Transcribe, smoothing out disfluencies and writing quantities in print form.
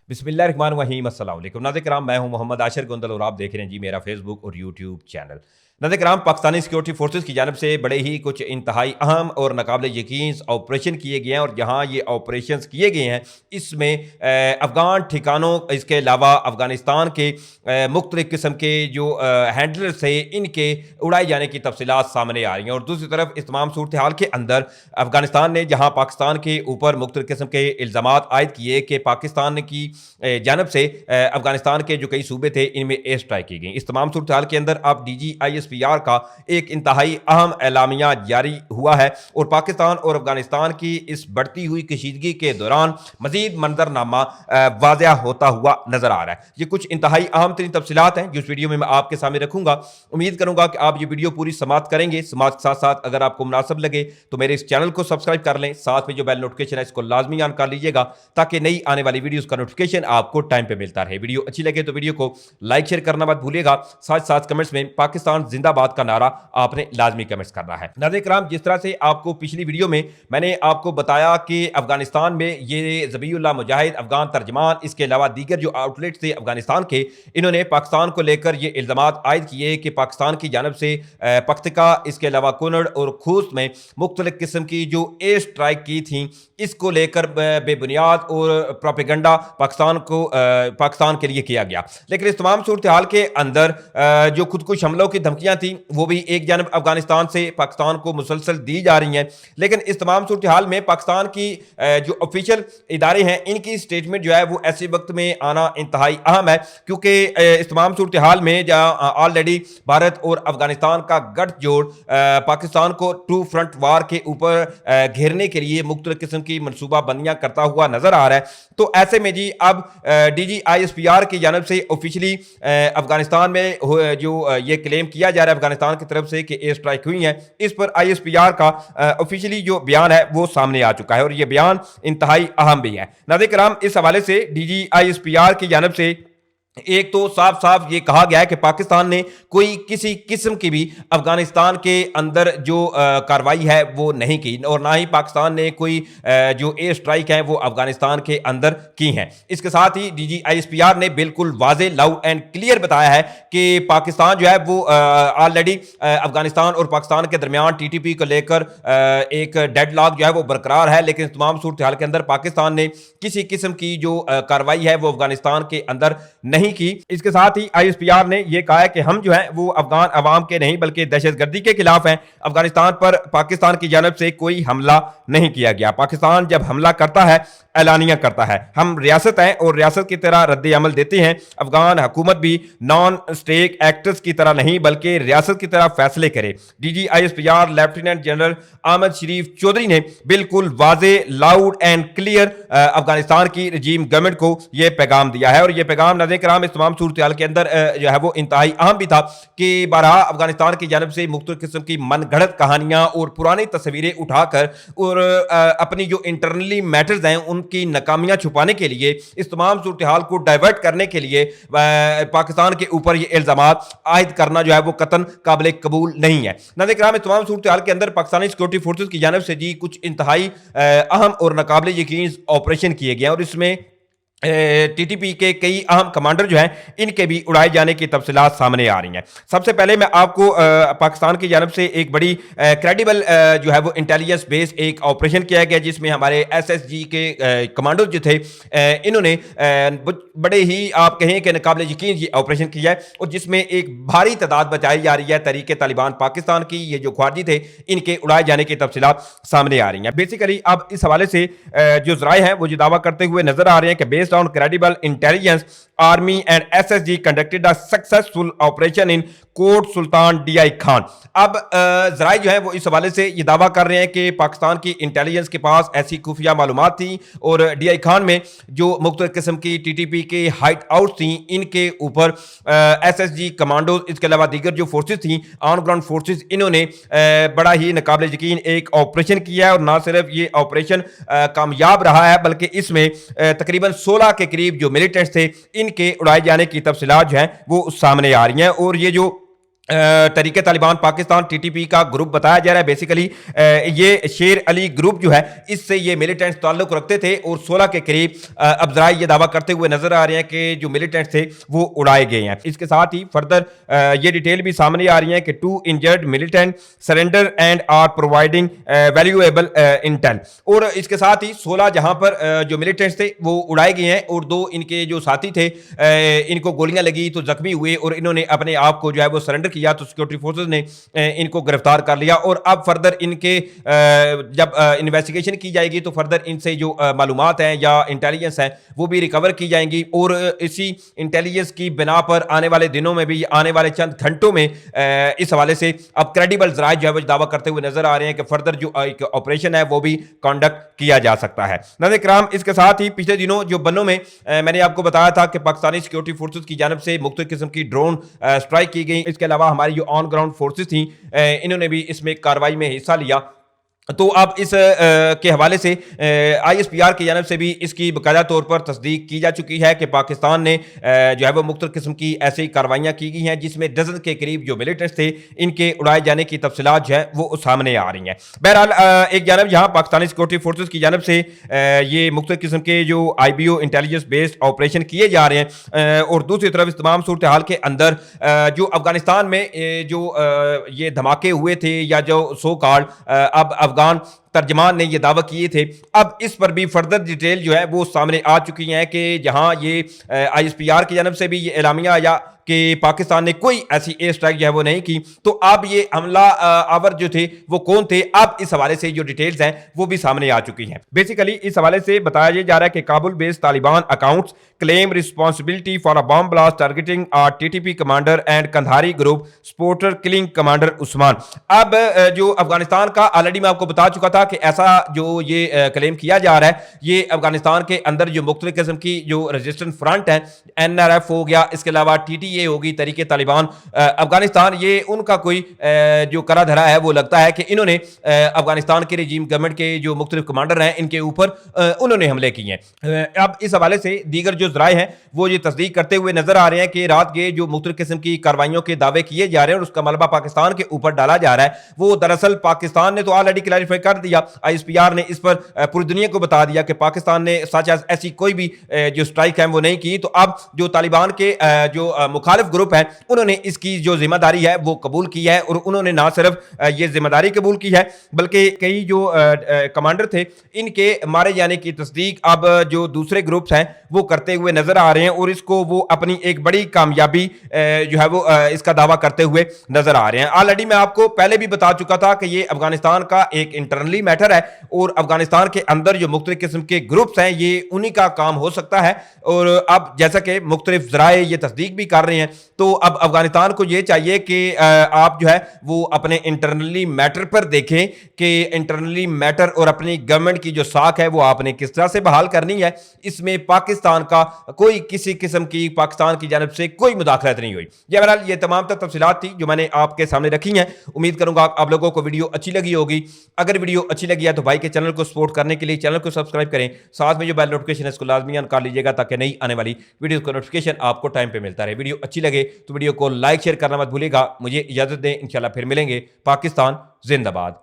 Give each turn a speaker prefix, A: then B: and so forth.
A: बिस्मिल्लाहिर्रहमानिर्रहीम अस्सलाम वालेकुम नाज़रीन किराम, मैं हूं मोहम्मद आशिर गोंदल और आप देख रहे हैं जी मेरा फेसबुक और यूट्यूब चैनल। नाज़रीन किराम, पाकिस्तानी सिक्योरिटी फोर्सेस की जानब से बड़े ही कुछ इंतहाई अहम और नाकाबिले यकीन ऑपरेशन किए गए हैं और जहां ये ऑपरेशन किए गए हैं इसमें अफ़गान ठिकानों, इसके अलावा अफ़गानिस्तान के मुख्तलिफ़ किस्म के जो हैंडलर थे इनके उड़ाए जाने की तफसीलात सामने आ रही हैं। और दूसरी तरफ इस तमाम सूरत हाल के अंदर अफ़गानिस्तान ने जहाँ पाकिस्तान के ऊपर मुख्तलिफ़ किस्म के इल्ज़ामात आयद किए कि पाकिस्तान की जानब से अफगानिस्तान के जो कई सूबे थे इनमें एयर स्ट्राइक की गई। इस तमाम सूरत हाल के अंदर अब DGISPR का एक इंतहाई अहम एलामिया जारी हुआ है और पाकिस्तान और अफगानिस्तान की इस बढ़ती हुई कशीदगी के दौरान मजीद मंजरनामा वाज़ह होता हुआ नजर आ रहा है। ये कुछ इंतहाई अहम तरीन तफसीलात हैं जो इस वीडियो में मैं आपके सामने रखूंगा। उम्मीद करूंगा कि आप ये वीडियो पूरी समाप्त करेंगे। समाप्त के साथ साथ अगर आपको मुनासिब लगे तो मेरे इस चैनल को सब्सक्राइब कर लें, साथ में जो बेल नोटिफिकेशन है इसको लाजमी ऑन कर लीजिएगा ताकि नई आने वाली वीडियोस का नोटिफिकेशन आपको टाइम पे मिलता रहे। वीडियो अच्छी लगे तो वीडियो को लाइक शेयर करना मत भूलिएगा। साथ साथ कमेंट्स में पाकिस्तान जिंदाबाद का नारा आपने लाजमी कमेंट्स करना है। नाज़रीन किराम, जिस तरह से आपको पिछली वीडियो में मैंने आपको बताया कि अफगानिस्तान में ये ज़बीउल्लाह मुजाहिद अफगान तर्जमान, इसके अलावा दीगर जो आउटलेट थे अफगानिस्तान के, इन्होंने पाकिस्तान को लेकर ये इल्ज़ामात आयद किए कि पाकिस्तान की जानब से पख्तका, इसके अलावा कुनड़ और खूस्त में मुख्तलिफ किस्म की जो एयर स्ट्राइक की थी इसको लेकर बेबुनियाद और प्रोपेगेंडा पाकिस्तान के लिए किया गया। लेकिन इस तमाम सूरत हाल के अंदर जो खुदकुश हमलों की धमकियां थी वो भी एक जानब अफगानिस्तान से पाकिस्तान को मुसलसल दी जा रही हैं। लेकिन इस तमाम सूरत हाल में पाकिस्तान की जो ऑफिशियल इदारे हैं इनकी स्टेटमेंट जो है वो ऐसे वक्त में आना इंतहाई अहम है, क्योंकि इस तमाम सूरत हाल में जहाँ ऑलरेडी भारत और अफगानिस्तान का गठजोड़ पाकिस्तान को टू फ्रंट वार के ऊपर घेरने के लिए मुख्तलिफ किस्म की मनसूबा बंदियां करता हुआ नजर आ रहा है। तो ऐसे में जी अब DGISPR की जानब से ऑफिशियली अफगानिस्तान में जो ये क्लेम किया जा रहा है अफगानिस्तान की तरफ से कि एयर स्ट्राइक हुई है, इस पर ISPR का ऑफिशियली जो बयान है वो सामने आ चुका है और ये बयान इंतहाई अहम भी है। नाज़रीन किराम, इस हवाले से DGISPR की जानब से एक तो साफ साफ ये कहा गया है कि पाकिस्तान ने कोई किसी किस्म की भी अफगानिस्तान के अंदर जो कार्रवाई है वो नहीं की और ना ही पाकिस्तान ने कोई जो एयर स्ट्राइक है वो अफगानिस्तान के अंदर की हैं। इसके साथ ही DGISPR ने बिल्कुल वाजे लाउड एंड क्लियर बताया है कि पाकिस्तान जो है वो ऑलरेडी अफगानिस्तान और पाकिस्तान के दरमियान TTP को लेकर एक डेडलॉक जो है वो बरकरार है। लेकिन तमाम सूरत हाल के अंदर पाकिस्तान ने किसी किस्म की जो कार्रवाई है वो अफगानिस्तान के अंदर नहीं की। इसके साथ ही ISPR ने यह कहा है कि हम जो है वो अफगान अवाम के नहीं बल्कि दहशतगर्दी के खिलाफ हैं। अफगानिस्तान पर पाकिस्तान की जानब से कोई हमला नहीं किया गया। पाकिस्तान जब हमला करता है एलानिया करता है। हम रियासत हैं और रियासत की तरह रद्द अमल देते हैं। अफगान हुकूमत भी नॉन स्टेट एक्टर्स की तरह नहीं बल्कि रियासत की तरह फैसले करे। DGISPR लेफ्टिनेंट जनरल अहमद शरीफ चौधरी ने बिल्कुल वाजे लाउड एंड क्लियर अफगानिस्तान की रजीम गवर्नमेंट को यह पैगाम दिया है और यह पैगाम नाज़रीन किराम इस तमाम सूरत हाल के अंदर जो है वो इंतहाई अहम भी था कि बारहा अफगानिस्तान की जानब से मुख्तलिफ किस्म की मनगढ़ंत कहानियां और पुरानी तस्वीरें उठाकर और अपनी जो इंटरनली मैटर्स हैं उनकी नाकामियां छुपाने के लिए, इस तमाम सूरत हाल को डाइवर्ट करने के लिए पाकिस्तान के ऊपर ये इल्जामात आयद करना जो है वो कतन काबिल कबूल नहीं है। नाज़रीन किराम, इस तमाम सूरत हाल के अंदर पाकिस्तानी सिक्योरिटी फोर्सेस की जानब से जी कुछ इंतहाई अहम और नाकाबिल यकीन ऑपरेशन किए गए और इसमें TTP के कई अहम कमांडर जो हैं इनके भी उड़ाए जाने की तफसीलात सामने आ रही हैं। सबसे पहले मैं आपको पाकिस्तान की जानब से एक बड़ी क्रेडिबल जो है वो इंटेलिजेंस बेस एक ऑपरेशन किया गया जिसमें हमारे SSG के कमांडो जो थे इन्होंने बड़े ही आप कहें कि नाकाबिल यकीन ये ऑपरेशन किया है और जिसमें एक भारी तादाद बचाई जा रही है तहरीक तालिबान पाकिस्तान की। ये जो ख्वारजी थे इनके उड़ाए जाने की तफसीलात सामने आ रही हैं। बेसिकली अब इस हवाले से जो ज़राए हैं वो ये दावा करते हुए नजर आ रहे हैं कि based on credible intelligence, Army and SSG conducted a successful operation in Kot Sultan DI Khan. अब जराए जो है वो इस हवाले से ये दावा कर रहे हैं कि पाकिस्तान की इंटेलिजेंस के पास ऐसी खुफिया मालूमात थी और DI खान में जो मुख्तलिफ किस्म की TTP के हाइट आउट थी इनके ऊपर SSG कमांडो, इसके अलावा दीगर जो फोर्सेज थी ऑन ग्राउंड फोर्सेज, इन्होंने बड़ा ही नाकाबिल यकीन एक ऑपरेशन किया है और ना सिर्फ ये ऑपरेशन कामयाब रहा है बल्कि इसमें तकरीबन 16 के करीब जो मिलिटेंट्स थे इनके उड़ाए जाने की तफसीलात जो हैं वो सामने आ रही हैं। और ये जो तरीके तालिबान पाकिस्तान टीटीपी का ग्रुप बताया जा रहा है। बेसिकली ये शेर अली ग्रुप जो है इससे ये मिलिटेंट्स ताल्लुक रखते थे और 16 के करीब अफजराई ये दावा करते हुए नजर आ रहे हैं कि जो मिलिटेंट्स थे वो उड़ाए गए हैं। इसके साथ ही फर्दर ये डिटेल भी सामने आ रही है कि 2 injured militant surrender and are providing valuable intel. और इसके साथ ही 16 जहां पर जो मिलिटेंट्स थे वो उड़ाए गए हैं और 2 इनके जो साथी थे इनको गोलियां लगी तो जख्मी हुए और इन्होंने अपने आप को जो है वो सरेंडर किया तो सिक्योरिटी फोर्सेस ने इनको गिरफ्तार कर लिया। और अब फर्दर इनके जब इन्वेस्टिगेशन की जाएगी तो फर्दर इनसे जो मालूमात हैं या इंटेलिजेंस हैं वो भी रिकवर की जाएंगी और इसी इंटेलिजेंस की बिना पर आने वाले दिनों में भी आने वाले चंद घंटों में इस हवाले से अब क्रेडिबल जराए जो है वो दावा करते हुए नजर आ रहे हैं कि फर्दर जो एक ऑपरेशन है वो भी कंडक्ट किया जा सकता है। नाज़रीन किराम, इसके साथ ही पिछले दिनों जो बन्नों में मैंने आपको बताया था कि पाकिस्तानी सिक्योरिटी फोर्सेस की जानब से मुख्तलिफ किस्म की ड्रोन स्ट्राइक की गई। इसके अलावा हमारी जो ऑन ग्राउंड फोर्सेस थी इन्होंने भी इसमें कार्रवाई में हिस्सा लिया। तो अब इस के हवाले से ISPR की जानब से भी इसकी बाकायदा तौर पर तस्दीक की जा चुकी है कि पाकिस्तान ने जो है वो मुख्तलिफ किस्म की ऐसी कार्रवाइयाँ की गई हैं जिसमें डजन के करीब जो मिलिटेंट्स थे इनके उड़ाए जाने की तफसीलात जो है वो सामने आ रही हैं। बहरहाल एक जानब यहाँ पाकिस्तानी सिक्योरिटी फोर्सेस की जानब से ये मुख्तलिफ किस्म के जो IBO इंटेलिजेंस बेस्ड ऑपरेशन किए जा रहे हैं और दूसरी तरफ इस तमाम सूरत हाल के अंदर जो अफगानिस्तान में जो ये धमाके हुए थे या जो सो कॉल्ड अब अफगान तर्जमान ने ये दावा किए थे, अब इस पर भी फर्दर डिटेल जो है वो सामने आ चुकी हैं कि जहां ये ISPR की जानब से भी ये एलामिया आया कि पाकिस्तान ने कोई ऐसी एयर स्ट्राइक जो है वो नहीं की। तो अब ये हमला आवर जो थे वो कौन थे, अब इस हवाले से जो डिटेल्स हैं वो भी सामने आ चुकी हैं। बेसिकली इस हवाले से बताया जा रहा है कि Kabul based Taliban accounts claim responsibility for a bomb blast targeting TTP commander and Kandhari group supporter killing commander Usman. अब जो अफगानिस्तान का ऑलरेडी मैं आपको बता चुका था कि ऐसा जो ये क्लेम किया जा रहा है ये अफगानिस्तान के अंदर जो मुख्तलिफ किस्म की जो रेजिस्टेंस फ्रंट है NRF हो गया, इसके अलावा TTA होगी तरीके तालिबान अफगानिस्तान, ये उनका कोई जो करा धरा है वो लगता है कि इन्होंने अफगानिस्तान के रजीम गवर्नमेंट के जो मुख्तलिफ कमांडर हैं इनके ऊपर उन्होंने हमले किए हैं। अब इस हवाले से दीगर जो जराए हैं वो ये तस्दीक करते हुए नजर आ रहे हैं कि रात के जो मुख्तलिफ किस्म की कार्रवाइयों के दावे किए जा रहे हैं और उसका मलबा पाकिस्तान के ऊपर डाला जा रहा है वो दरअसल पाकिस्तान ने तो ऑलरेडी क्लैरिफाई कर दिया, ISPR ने इस पर पूरी दुनिया को बता दिया कि पाकिस्तान ने सच ऐसी कोई भी जो स्ट्राइक है वो नहीं की। तो अब जो तालिबान के जो मुखालिफ ग्रुप है उन्होंने इसकी जो जिम्मेदारी है वो कबूल की है और उन्होंने ना सिर्फ ये जिम्मेदारी कबूल की है बल्कि कई जो कमांडर थे इनके मारे जाने की तस्दीक अब जो दूसरे ग्रुप्स हैं वो करते हुए नजर आ रहे हैं और इसको वो अपनी एक बड़ी कामयाबी जो है वो इसका दावा करते हुए नजर आ रहे हैं। ऑलरेडी मैं आपको पहले भी बता चुका था कि ये अफगानिस्तान का एक इंटरनली मैटर है और अफगानिस्तान के अंदर जो मुख्तलिफ किस्म के ग्रुप्स हैं ये उन्हीं का काम हो सकता है। और अब जैसा कि मुख्तलिफ जराए ये तस्दीक भी कर रहे हैं तो अब अफगानिस्तान को ये चाहिए कि आप जो है वो अपने इंटरनली मैटर पर देखें कि इंटरनली मैटर और अपनी गवर्नमेंट की जो साख है वो आपने किस तरह से बहाल करनी है। इसमें पाकिस्तान का कोई किसी किस्म की पाकिस्तान की जानब से कोई मुदाखलत नहीं हुई। बहरहाल ये तमाम तफसीलात थी जो मैंने आपके सामने रखी हैं। उम्मीद करूंगा आप लोगों को वीडियो अच्छी लगी होगी। अगर वीडियो अच्छी लगी है तो भाई के चैनल को सपोर्ट करने के लिए चैनल को सब्सक्राइब करें, साथ में जो बेल नोटिफिकेशन है इसको लाजमी ऑन कर लीजिएगा ताकि नई आने वाली वीडियो का नोटिफिकेशन आपको टाइम पे मिलता रहे। वीडियो अच्छी लगे तो वीडियो को लाइक शेयर करना मत भूलिएगा। मुझे इजाजत दें, इंशाल्लाह फिर मिलेंगे। पाकिस्तान जिंदाबाद।